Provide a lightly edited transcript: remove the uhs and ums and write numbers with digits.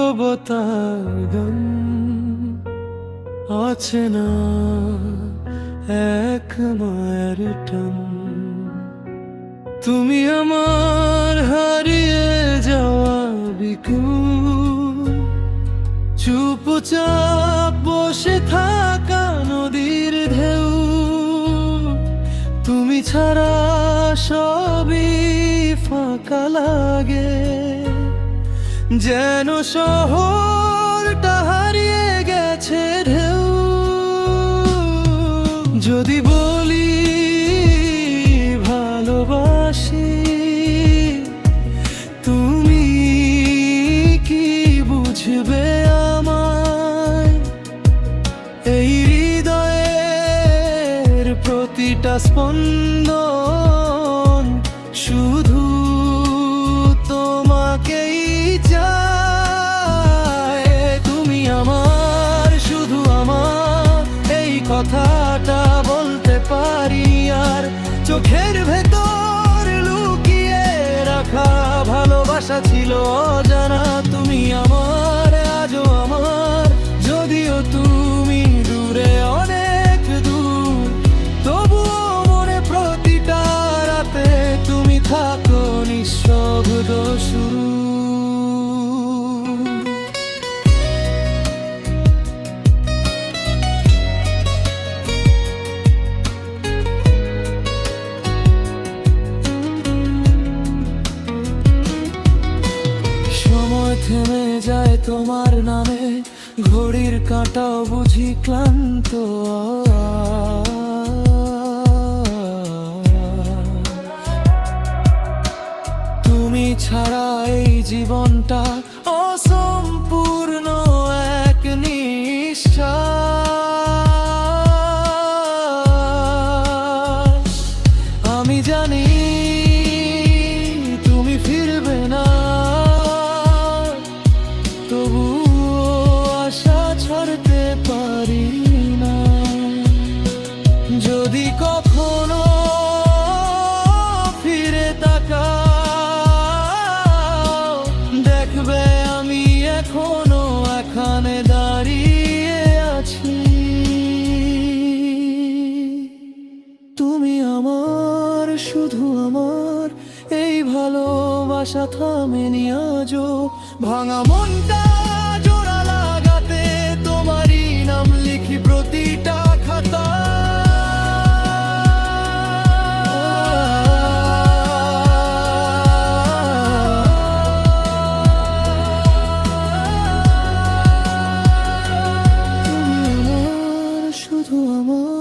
নীরবতার গান, অচেনা এক মায়ের টান। তুমি আমার হারিয়ে যাওয়া বিকুল, চুপচাপ বসে থাকা নদীর ঢেউ। তুমি ছাড়া সবই ফাঁকা লাগে, যেন শহরটা হারিয়ে গেছে ঢেউ। যদি বলি ভালোবাসি, তুমি কি বুঝবে আমায়? এই হৃদয়ের প্রতিটা স্পন্দন শুধু তোমাকেই চায়। তুমি আমার, শুধু আমার, এই কথাটা বলতে পারি আর। চোখের ভেতর লুকিয়ে রাখা ভালোবাসা ছিল অজানা। তুমি আমার, আজও আমার, যদিও তুমি দূরে অনেক দূর, তবুও মনে প্রতিটা রাতে তুমি থাকো নিঃশব্দ শুরু। সময় থেমে যায় তোমার নামে, ঘড়ির কাঁটাও বুঝি ক্লান্ত। তুমি ছাড়া এই জীবনটা অসম্পূর্ণ এক নিঃশ্বাস। আমি জানি তুমি ফিরবে না, তবুও আশা ছাড়তে পারি না। যদি কখনো ফিরে তাকাও, দেখবে আমি এখনো এখানে দাঁড়িয়ে আছি। তুমি আমার, শুধু আমার, এই ভালোবাসা থামেনি আজও। ভাঙা মনটা জোড়া লাগাতে তোমারই নাম লিখি প্রতিটা খাতা। তুমি আমার, শুধু আমার।